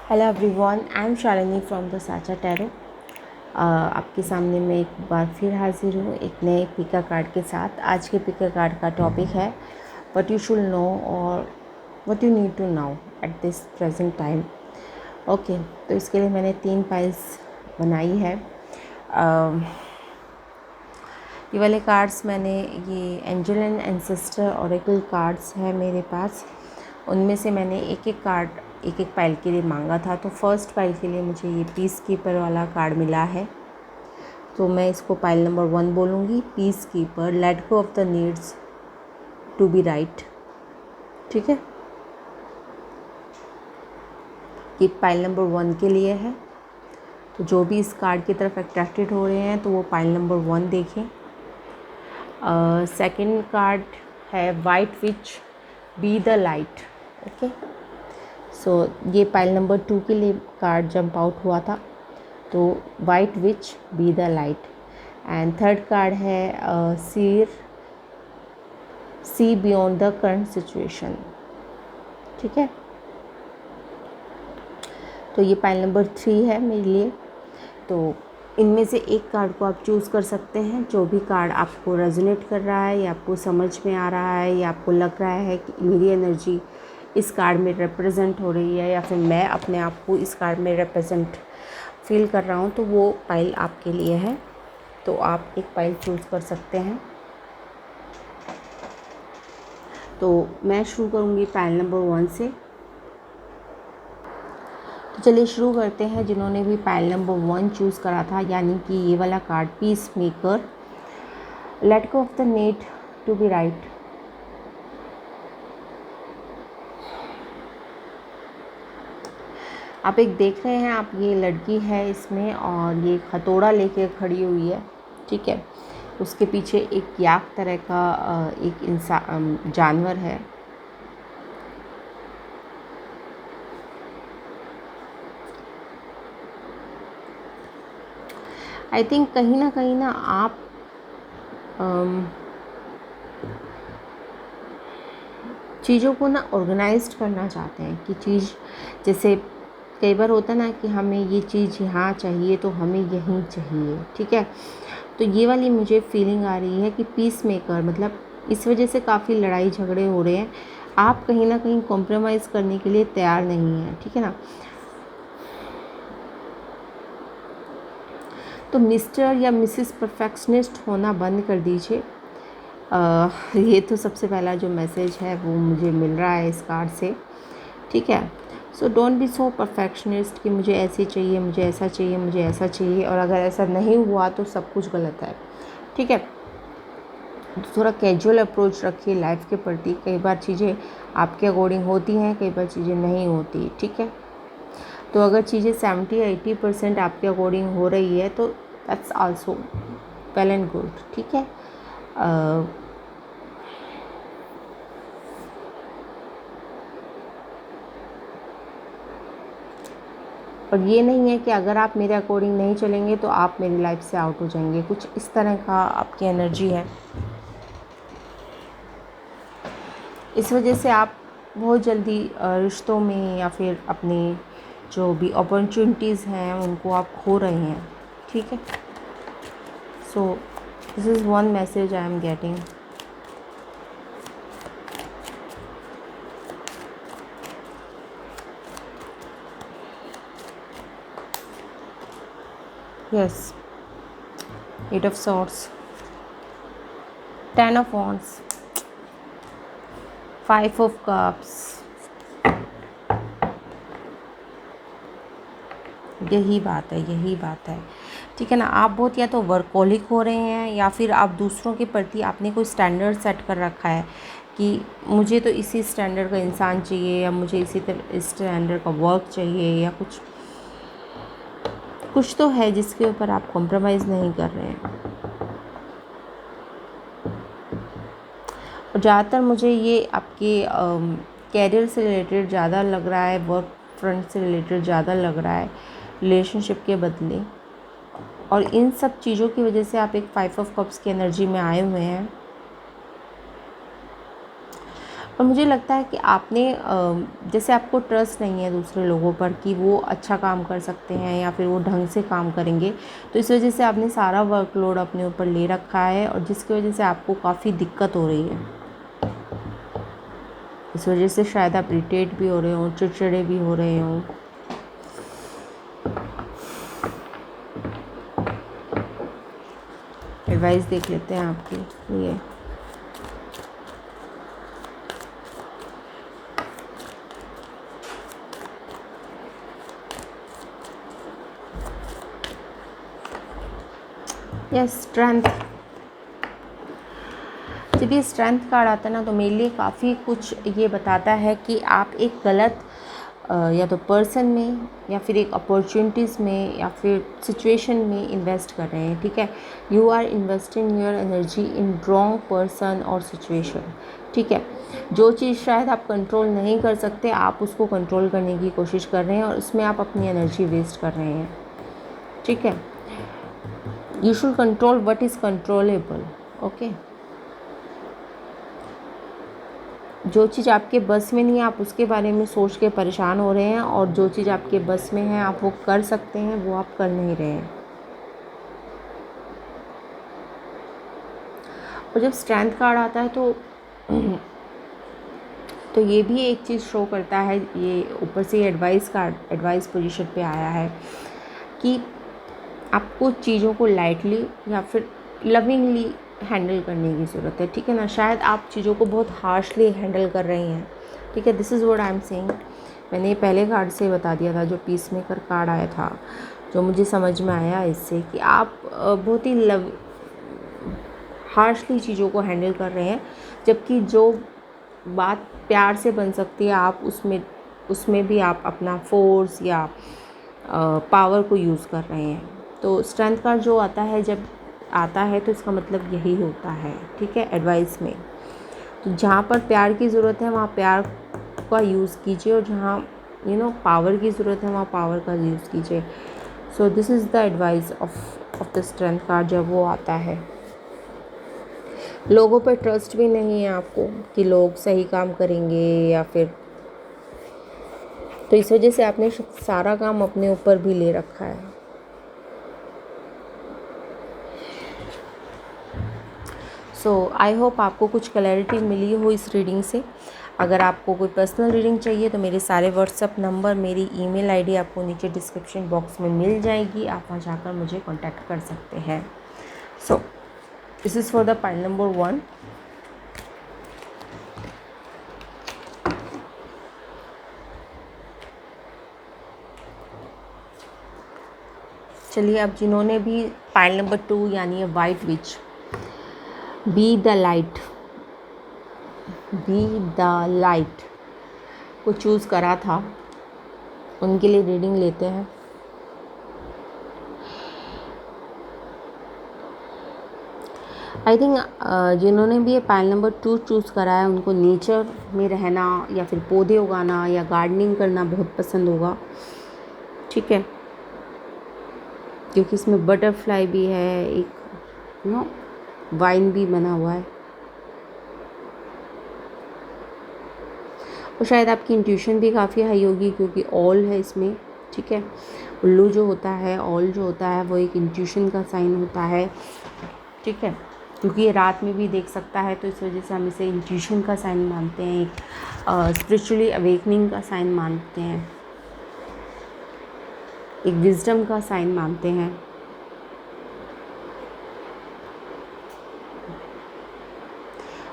Hello everyone, I am Shalini from the साचा tarot. आपके सामने मैं एक बार फिर हाजिर हूँ एक नए पिका कार्ड के साथ। आज के पिका कार्ड का टॉपिक है व्हाट यू शुड नो और what you need to know at this present time. Okay, तो इसके लिए मैंने 3 पाइल्स बनाई है। ये वाले कार्ड्स ये angel and ancestor Oracle cards है मेरे पास। उनमें से मैंने एक एक पाइल के लिए मांगा था। तो फर्स्ट पाइल के लिए मुझे ये पीस कीपर वाला कार्ड मिला है, तो मैं इसको पाइल नंबर 1 बोलूँगी। Peace keeper, let go of the needs to be right. ठीक है, ये पाइल नंबर 1 के लिए है। तो जो भी इस कार्ड की तरफ अट्रैक्टेड हो रहे हैं तो वो पाइल नंबर 1 देखें। सेकंड कार्ड है white which be the light. Okay, so ये पाइल नंबर 2 के लिए कार्ड जंप आउट हुआ था, तो white which be the light. And third card है सी बियॉन्ड द करंट सिचुएशन। ठीक है, तो ये पाइल नंबर 3 है मेरे लिए। तो इनमें से एक कार्ड को आप चूज़ कर सकते हैं। जो भी कार्ड आपको रेजोनेट कर रहा है या आपको समझ में आ रहा है या आपको लग रहा है कि मेरी एनर्जी इस कार्ड में रिप्रेजेंट हो रही है या फिर मैं अपने आप को इस कार्ड में रिप्रेजेंट फील कर रहा हूँ, तो वो पाइल आपके लिए है। तो आप एक पाइल चूज़ कर सकते हैं। तो मैं शुरू करूँगी पाइल नंबर 1 से। तो चलिए शुरू करते हैं। जिन्होंने भी पाइल नंबर 1 चूज़ करा था, यानी कि ये वाला card peace maker, let go of the need to be right. आप एक देख रहे हैं, आप ये लड़की है इसमें और ये हथौड़ा लेके खड़ी हुई है। ठीक है, उसके पीछे एक याक तरह का एक इंसान जानवर है। आई थिंक कहीं ना आप चीज़ों को ना ऑर्गेनाइज्ड करना चाहते हैं कि चीज़, जैसे कई बार होता ना कि हमें ये चीज़ यहाँ चाहिए तो हमें यहीं चाहिए। ठीक है, तो ये वाली मुझे फीलिंग आ रही है कि पीस मेकर, मतलब इस वजह से काफ़ी लड़ाई झगड़े हो रहे हैं। आप कहीं ना कहीं कॉम्प्रोमाइज़ करने के लिए तैयार नहीं हैं। ठीक है ना, तो मिस्टर या मिसेस परफेक्शनिस्ट होना बंद कर दीजिए। ये तो सबसे पहला जो मैसेज है वो मुझे मिल रहा है इस कार्ड से। ठीक है, so don't be so perfectionist कि मुझे ऐसे चाहिए, मुझे ऐसा चाहिए, मुझे ऐसा चाहिए, और अगर ऐसा नहीं हुआ तो सब कुछ गलत है। ठीक है, तो थोड़ा कैजुअल अप्रोच रखिए लाइफ के प्रति। कई बार चीज़ें आपके अकॉर्डिंग होती हैं, कई बार चीज़ें नहीं होती। ठीक है, तो अगर चीज़ें 70-80% आपके अकॉर्डिंग हो रही है तो that's also well and good. ठीक है, और ये नहीं है कि अगर आप मेरे अकॉर्डिंग नहीं चलेंगे तो आप मेरी लाइफ से आउट हो जाएंगे। कुछ इस तरह का आपकी एनर्जी है। इस वजह से आप बहुत जल्दी रिश्तों में या फिर अपनी जो भी अपॉर्चुनिटीज़ हैं उनको आप खो रहे हैं। ठीक है, सो this is one message I am getting. Yes, 8 of Swords, 10 of Wands, 5 of Cups। यही बात है, यही बात है। ठीक है ना, आप बहुत या तो वर्कहोलिक हो रहे हैं या फिर आप दूसरों के प्रति आपने कोई स्टैंडर्ड सेट कर रखा है कि मुझे तो इसी स्टैंडर्ड का इंसान चाहिए या मुझे इसी तरह इस स्टैंडर्ड का वर्क चाहिए या कुछ तो है जिसके ऊपर आप कॉम्प्रोमाइज़ नहीं कर रहे हैं। और ज़्यादातर मुझे ये आपके कैरियर से रिलेटेड ज़्यादा लग रहा है, वर्क फ्रंट से रिलेटेड ज़्यादा लग रहा है रिलेशनशिप के बदले। और इन सब चीज़ों की वजह से आप एक 5 ऑफ कप्स की एनर्जी में आए हुए हैं। और मुझे लगता है कि आपने जैसे आपको ट्रस्ट नहीं है दूसरे लोगों पर कि वो अच्छा काम कर सकते हैं या फिर वो ढंग से काम करेंगे, तो इस वजह से आपने सारा वर्कलोड अपने ऊपर ले रखा है और जिसकी वजह से आपको काफ़ी दिक्कत हो रही है। इस वजह से शायद आप इरिटेट भी हो रहे हो, चिड़चिड़े भी हो रहे हो। एडवाइस देख लेते हैं आपकी ये। Yes, strength. जब ये स्ट्रेंथ कार्ड आता है ना, तो मेरे लिए काफ़ी कुछ ये बताता है कि आप एक गलत या तो पर्सन में या फिर एक अपॉर्चुनिटीज़ में या फिर सिचुएशन में इन्वेस्ट कर रहे हैं। ठीक है, you are investing your energy in wrong person और सिचुएशन। ठीक है, जो चीज़ शायद आप कंट्रोल नहीं कर सकते, आप उसको कंट्रोल करने की कोशिश कर रहे हैं और उसमें आप अपनी एनर्जी वेस्ट कर रहे हैं। ठीक है, you should control what is controllable. Okay, जो चीज़ आपके बस में नहीं है आप उसके बारे में सोच के परेशान हो रहे हैं, और जो चीज़ आपके बस में है आप वो कर सकते हैं, वो आप कर नहीं रहे हैं। और जब स्ट्रेंथ कार्ड आता है तो ये भी एक चीज़ शो करता है, ये ऊपर से एडवाइस कार्ड एडवाइस पोजीशन पे आया है कि आपको चीज़ों को लाइटली या फिर लविंगली हैंडल करने की ज़रूरत है। ठीक है ना, शायद आप चीज़ों को बहुत हार्शली हैंडल कर रही हैं। ठीक है, this is what I am saying. मैंने पहले कार्ड से बता दिया था, जो पीस मेकर कार्ड आया था, जो मुझे समझ में आया इससे कि आप बहुत ही हार्शली चीज़ों को हैंडल कर रहे हैं, जबकि जो बात प्यार से बन सकती है आप उसमें भी आप अपना फोर्स या पावर को यूज़ कर रहे हैं। तो स्ट्रेंथ कार्ड जो आता है, जब आता है तो इसका मतलब यही होता है। ठीक है, एडवाइस में तो जहाँ पर प्यार की ज़रूरत है वहाँ प्यार का यूज़ कीजिए, और जहाँ पावर की ज़रूरत है वहाँ पावर का यूज़ कीजिए। सो this is the advice of the strength card जब वो आता है। लोगों पर ट्रस्ट भी नहीं है आपको कि लोग सही काम करेंगे या फिर, तो इस वजह से आपने सारा काम अपने ऊपर भी ले रखा है। सो आई होप आपको कुछ क्लैरिटी मिली हो इस रीडिंग से। अगर आपको कोई पर्सनल रीडिंग चाहिए तो मेरे सारे व्हाट्सअप नंबर, मेरी ईमेल आईडी आपको नीचे डिस्क्रिप्शन बॉक्स में मिल जाएगी, आप वहाँ जाकर मुझे कांटेक्ट कर सकते हैं। सो this is for the pile number 1। चलिए, अब जिन्होंने भी पाइल नंबर 2 यानी white which, be the light को चूज़ करा था, उनके लिए रीडिंग लेते हैं। आई थिंक जिन्होंने भी ये पाइल नंबर 2 चूज़ करा है, उनको नेचर में रहना या फिर पौधे उगाना या गार्डनिंग करना बहुत पसंद होगा। ठीक है, क्योंकि इसमें बटरफ्लाई भी है, एक वाइन भी बना हुआ है, और शायद आपकी इंट्यूशन भी काफ़ी हाई होगी क्योंकि ऑल है इसमें। ठीक है, उल्लू जो होता है, ऑल जो होता है, वो एक इंट्यूशन का साइन होता है। ठीक है, क्योंकि ये रात में भी देख सकता है, तो इस वजह से हम इसे इंट्यूशन का साइन मानते हैं, एक स्पिरिचुअली अवेकनिंग का साइन मानते हैं, एक विजडम का साइन मानते हैं।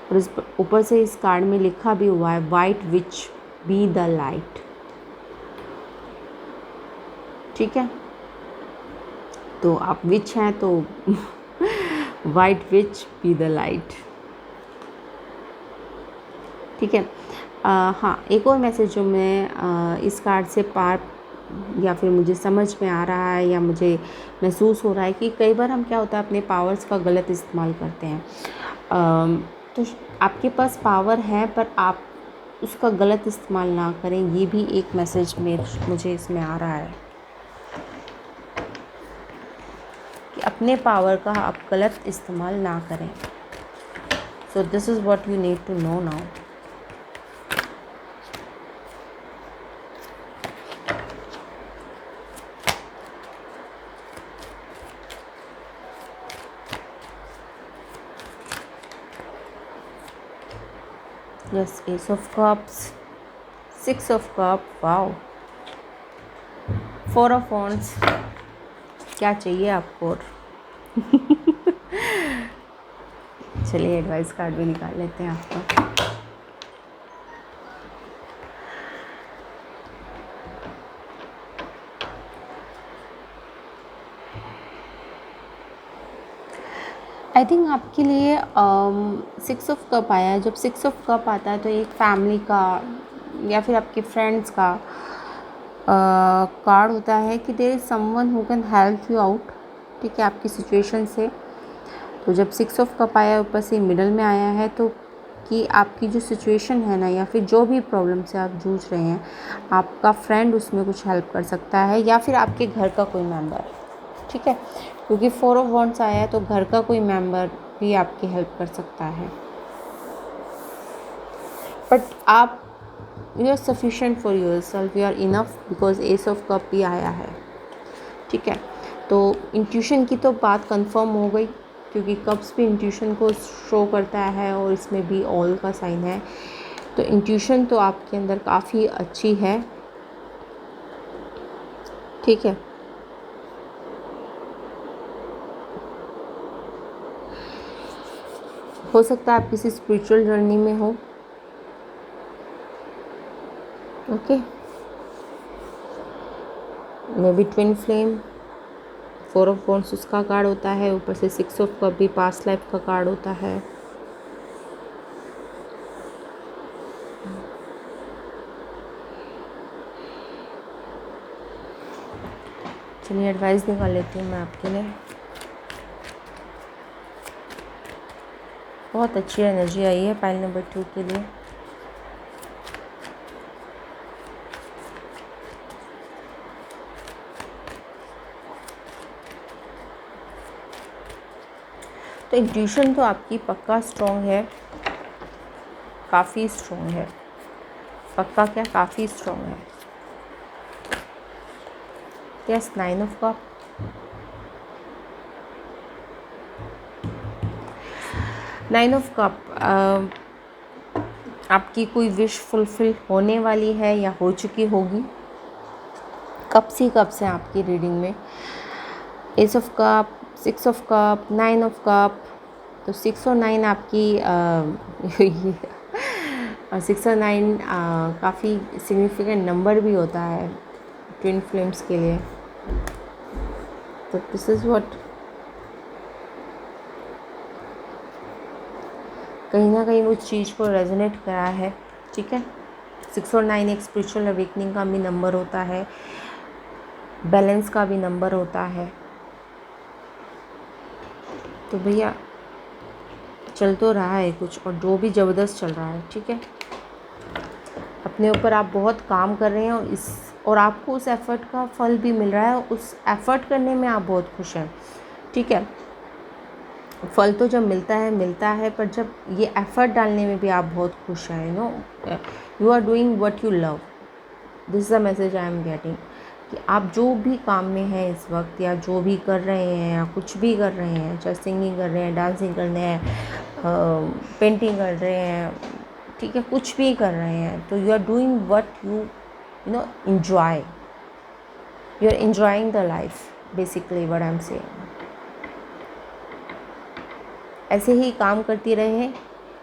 और इस ऊपर से इस कार्ड में लिखा भी हुआ है, white which be the light. ठीक है, तो आप विच हैं तो white which be the light. ठीक है, हाँ, एक और मैसेज जो मैं इस कार्ड से पार या फिर मुझे समझ में आ रहा है या मुझे महसूस हो रहा है कि कई बार हम क्या होता है अपने पावर्स का गलत इस्तेमाल करते हैं। तो आपके पास पावर है पर आप उसका गलत इस्तेमाल ना करें, ये भी एक मैसेज मुझे इसमें आ रहा है कि अपने पावर का आप गलत इस्तेमाल ना करें। So this is what you need to know now. Yes, ace of cups, six of cup, wow, four of wands, क्या चाहिए आपको और चलिए एडवाइस कार्ड भी निकाल लेते हैं आपका। आई थिंक आपके लिए सिक्स ऑफ कप आया है। जब सिक्स ऑफ कप आता है तो एक फैमिली का या फिर आपके फ्रेंड्स का कार्ड होता है कि there is someone who can help you out, ठीक है, आपकी सिचुएशन से। तो जब सिक्स ऑफ कप आया ऊपर से मिडल में आया है तो कि आपकी जो सिचुएशन है ना या फिर जो भी प्रॉब्लम से आप जूझ रहे हैं, आपका फ्रेंड उसमें कुछ हेल्प कर सकता है या फिर आपके घर का कोई मेंबर, ठीक है, क्योंकि फोर ऑफ वॉन्ड्स आया है तो घर का कोई मेंबर भी आपकी हेल्प कर सकता है। बट आप you are sufficient for yourself, you are enough, because ace of cup भी आया है, ठीक है। तो इंट्यूशन की तो बात कंफर्म हो गई, क्योंकि कप्स भी इंट्यूशन को शो करता है और इसमें भी ऑल का साइन है। तो इंट्यूशन तो आपके अंदर काफ़ी अच्छी है, ठीक है। हो सकता है आप किसी स्पिरिचुअल जर्नी में हो, okay, may be twin flame. Four of wands उसका कार्ड होता है, ऊपर से सिक्स ऑफ कप भी पास्ट लाइफ का कार्ड होता है। चलिए एडवाइस निकाल लेती हूँ मैं आपके लिए। बहुत अच्छी एनर्जी आई है पाइल नंबर 2 के लिए। तो इंट्यूशन तो आपकी पक्का स्ट्रॉन्ग है, काफ़ी स्ट्रॉन्ग है, पक्का क्या काफ़ी स्ट्रॉन्ग है। Yes, nine of cup, nine of cup, आपकी कोई विश फुलफिल होने वाली है या हो चुकी होगी। कप्स ही कप्स हैं आपकी रीडिंग में, S of cup, six of cup, nine of cup. तो 6 और 9 आपकी और 6 और 9 काफ़ी सिग्निफिकेंट नंबर भी होता है ट्विन फ्लेम्स के लिए। तो दिस इज़ व्हाट कहीं ना कहीं उस चीज़ को रेजोनेट करा है, ठीक है। 6 और 9 एक स्पिरिचुअल अवेकनिंग का भी नंबर होता है, बैलेंस का भी नंबर होता है। तो भैया चल तो रहा है कुछ, और जो भी ज़बरदस्त चल रहा है, ठीक है। अपने ऊपर आप बहुत काम कर रहे हैं और आपको उस एफ़र्ट का फल भी मिल रहा है, उस एफ़र्ट करने में आप बहुत खुश हैं, ठीक है। फल तो जब मिलता है, पर जब ये एफ़र्ट डालने में भी आप बहुत खुश हैं, you are doing what you love. This is the message I am getting कि आप जो भी काम में हैं इस वक्त, या जो भी कर रहे हैं या कुछ भी कर रहे हैं, चाहे सिंगिंग कर रहे हैं, डांसिंग कर रहे हैं, पेंटिंग कर रहे हैं, ठीक है, कुछ भी कर रहे हैं, तो you are doing what you know enjoy, you are enjoying the life, basically what I am saying. ऐसे ही काम करती रहें,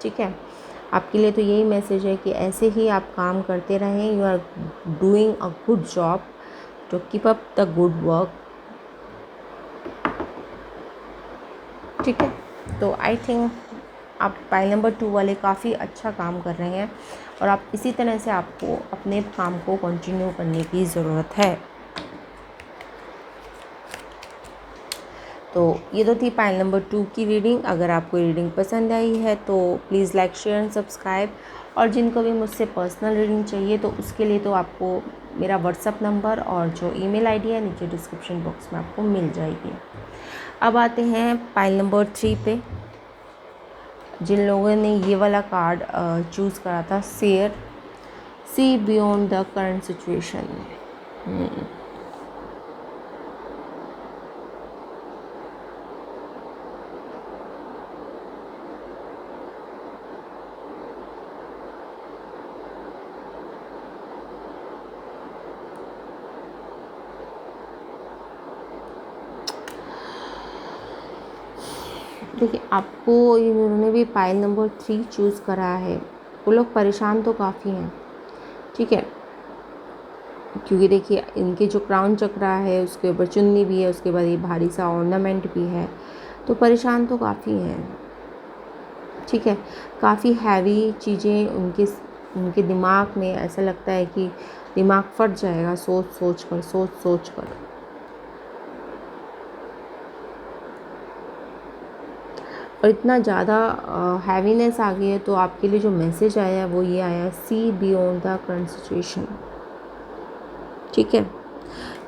ठीक है। आपके लिए तो यही मैसेज है कि ऐसे ही आप काम करते रहें, you are doing a good job, तो keep up the good work, ठीक है। तो आई थिंक आप पाइल नंबर 2 वाले काफ़ी अच्छा काम कर रहे हैं, और आप इसी तरह से आपको अपने काम को कंटिन्यू करने की ज़रूरत है। तो ये तो थी पाइल नंबर 2 की रीडिंग। अगर आपको रीडिंग पसंद आई है तो please like, share and subscribe. और जिनको भी मुझसे पर्सनल रीडिंग चाहिए तो उसके लिए तो आपको मेरा व्हाट्सअप नंबर और जो ईमेल आईडी है नीचे डिस्क्रिप्शन बॉक्स में आपको मिल जाएगी। अब आते हैं पाइल नंबर 3 पे। जिन लोगों ने ये वाला कार्ड चूज़ करा था, share, see beyond the current situation. देखिए, आपको इन्होंने भी पाइल नंबर 3 चूज़ करा है। वो लोग परेशान तो काफ़ी हैं, ठीक है, क्योंकि देखिए इनके जो क्राउन चक्रा है उसके ऊपर चुन्नी भी है, उसके बाद ये भारी सा ऑर्नामेंट भी है, तो परेशान तो काफ़ी हैं, ठीक है। काफ़ी हैवी चीज़ें उनके उनके दिमाग में, ऐसा लगता है कि दिमाग फट जाएगा सोच सोच कर। और इतना ज़्यादा हैवीनेस आ गई है, तो आपके लिए जो मैसेज आया है वो ये आया, सी बियॉन्ड द करंट सिचुएशन, ठीक है।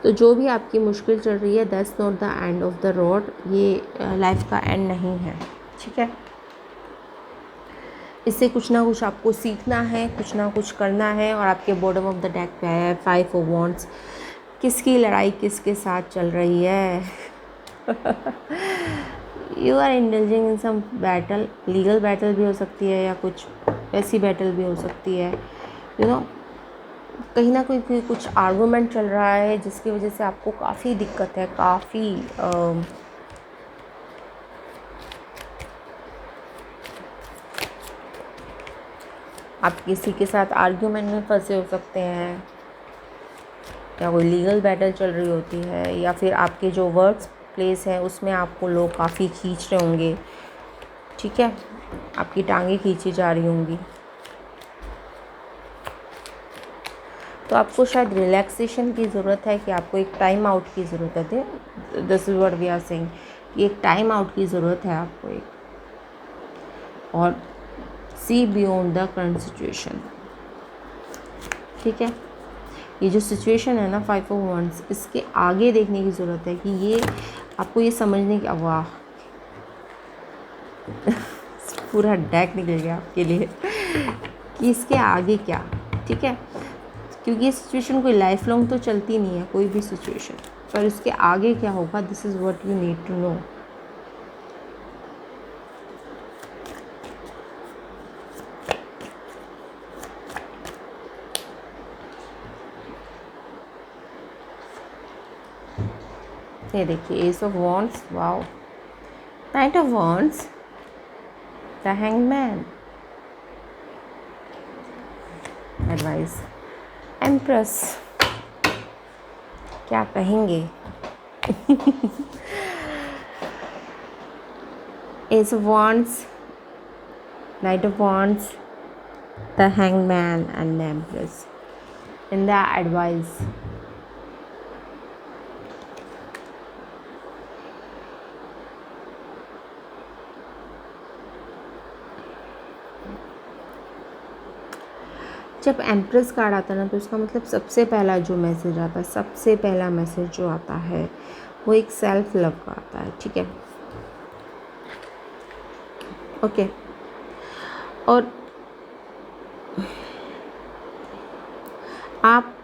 तो जो भी आपकी मुश्किल चल रही है, that's not the end of the road, ये लाइफ का एंड नहीं है, ठीक है। इससे कुछ ना कुछ आपको सीखना है, कुछ ना कुछ करना है। और आपके बॉटम ऑफ द डेक पे आया है 5 ऑफ वॉन्ड्स। किसकी लड़ाई किसके साथ चल रही है? You are indulging in some battle, legal battle भी हो सकती है या कुछ वैसी बैटल भी हो सकती है, यू नो। कहीं ना कहीं कुछ आर्गूमेंट चल रहा है जिसकी वजह से आपको काफ़ी दिक्कत है, काफ़ी आप किसी के साथ आर्ग्यूमेंट में फंसे हो सकते हैं, या कोई लीगल बैटल चल रही होती है, या फिर आपके जो वर्क प्लेस है उसमें आपको लोग काफ़ी खींच रहे होंगे, ठीक है, आपकी टांगें खींची जा रही होंगी। तो आपको शायद रिलैक्सेशन की ज़रूरत है, कि आपको एक टाइम आउट की ज़रूरत है। This is what we are saying, कि एक टाइम आउट की ज़रूरत है आपको एक, और सी बियॉन्ड द करंट सिचुएशन, ठीक है। ये जो सिचुएशन है ना 5 ऑफ वंड्स, इसके आगे देखने की ज़रूरत है, कि ये आपको ये समझने की, वाह पूरा डेक निकल गया आपके लिए, कि इसके आगे क्या, ठीक है। क्योंकि ये सिचुएशन कोई लाइफ लॉन्ग तो चलती नहीं है, कोई भी सिचुएशन, पर इसके आगे क्या होगा, this is what you need to know. ये देखिए, ace of wands, wow, knight of wands, the hangman, advice, empress, क्या कहेंगे? Ace of wands, knight of wands, the hangman and empress in the advice. जब empress card आता है ना, तो उसका मतलब सबसे पहला जो मैसेज आता है, सबसे पहला मैसेज जो आता है वो एक सेल्फ लव का आता है, ठीक है, ओके। और आप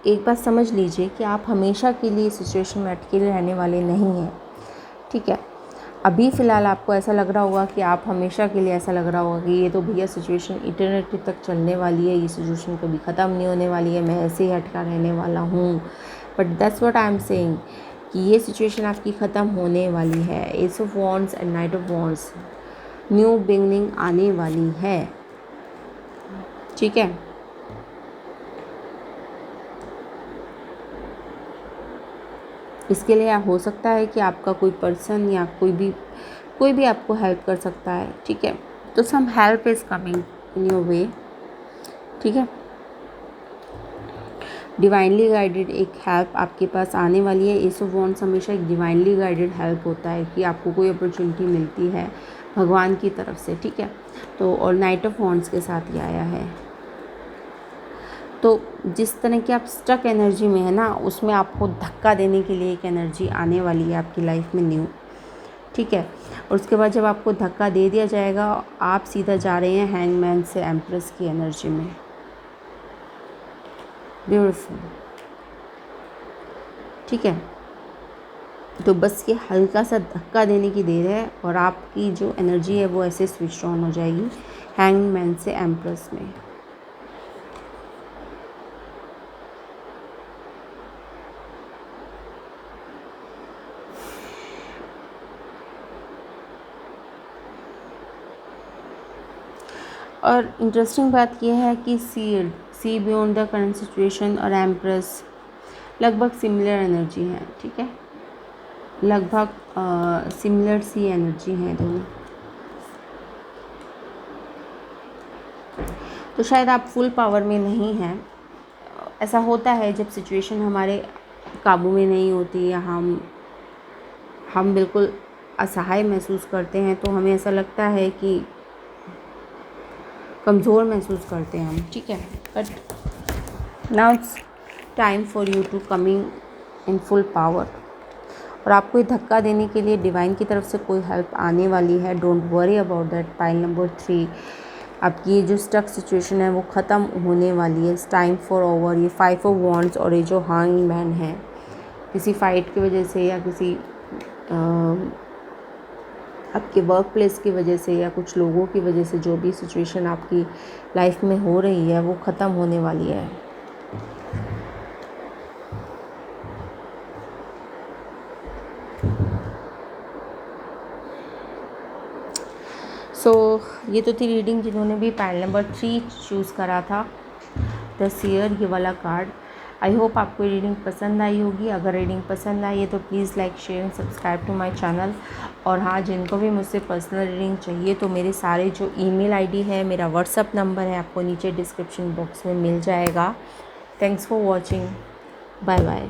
एक बात समझ लीजिए कि आप हमेशा के लिए सिचुएशन में अटके रहने वाले नहीं हैं, ठीक है। अभी फ़िलहाल आपको ऐसा लग रहा होगा कि आप हमेशा के लिए, ऐसा लग रहा होगा कि ये तो भैया सिचुएशन इटर्निटी तक चलने वाली है, ये सिचुएशन कभी ख़त्म नहीं होने वाली है, मैं ऐसे ही अटका रहने वाला हूँ। But that's what I am saying, कि ये सिचुएशन आपकी ख़त्म होने वाली है। S of wands and night of wands, new beginning आने वाली है, ठीक है। इसके लिए हो सकता है कि आपका कोई पर्सन या कोई भी आपको हेल्प कर सकता है, ठीक है। तो some help is coming in your way, ठीक है। डिवाइनली गाइडेड एक हेल्प आपके पास आने वाली है। एस ऑफ वॉन्ड्स हमेशा एक डिवाइनली गाइडेड हेल्प होता है, कि आपको कोई अपॉर्चुनिटी मिलती है भगवान की तरफ से, ठीक है। तो और नाइट ऑफ वॉन्ड्स के साथ ये आया है। तो जिस तरह की आप स्टक एनर्जी में है ना, उसमें आपको धक्का देने के लिए एक एनर्जी आने वाली है आपकी लाइफ में न्यू, ठीक है। और उसके बाद जब आपको धक्का दे दिया जाएगा, आप सीधा जा रहे हैं हैंगमैन से एम्प्रेस की एनर्जी में। ब्यूटीफुल, ठीक है। तो बस ये हल्का सा धक्का देने की देर है, और आपकी जो एनर्जी है वो ऐसे स्विच ऑन हो जाएगी हैंगमैन से एम्प्रेस में। और इंटरेस्टिंग बात यह है कि सी बियॉन्ड द करंट सिचुएशन और एम्प्रेस लगभग सिमिलर एनर्जी है, ठीक है, लगभग सिमिलर सी एनर्जी है दोनों। तो शायद आप फुल पावर में नहीं हैं। ऐसा होता है जब सिचुएशन हमारे काबू में नहीं होती या हम बिल्कुल असहाय महसूस करते हैं, तो हमें ऐसा लगता है कि कमज़ोर महसूस करते हैं हम, ठीक है। But now it's time for you to coming in full power. और आपको ये धक्का देने के लिए डिवाइन की तरफ से कोई हेल्प आने वाली है। Don't worry about that. Pile number 3, आपकी ये जो स्टक सिचुएशन है वो ख़त्म होने वाली है। It's time for over. ये 5 ऑफ वॉन्ड्स और ये जो हैंग मैन है, किसी फाइट की वजह से या किसी आपके वर्क प्लेस की वजह से या कुछ लोगों की वजह से जो भी सिचुएशन आपकी लाइफ में हो रही है वो ख़त्म होने वाली है। ये तो थी रीडिंग जिन्होंने भी पाइल नंबर 3 चूज़ करा था, द सीयर, ये वाला कार्ड। आई होप आपको रीडिंग पसंद आई होगी। अगर रीडिंग पसंद आई है तो please like, share and subscribe to my channel. और हाँ, जिनको भी मुझसे पर्सनल रीडिंग चाहिए तो मेरे सारे जो ईमेल आईडी है, मेरा व्हाट्सअप नंबर है, आपको नीचे डिस्क्रिप्शन बॉक्स में मिल जाएगा। Thanks for watching. Bye bye.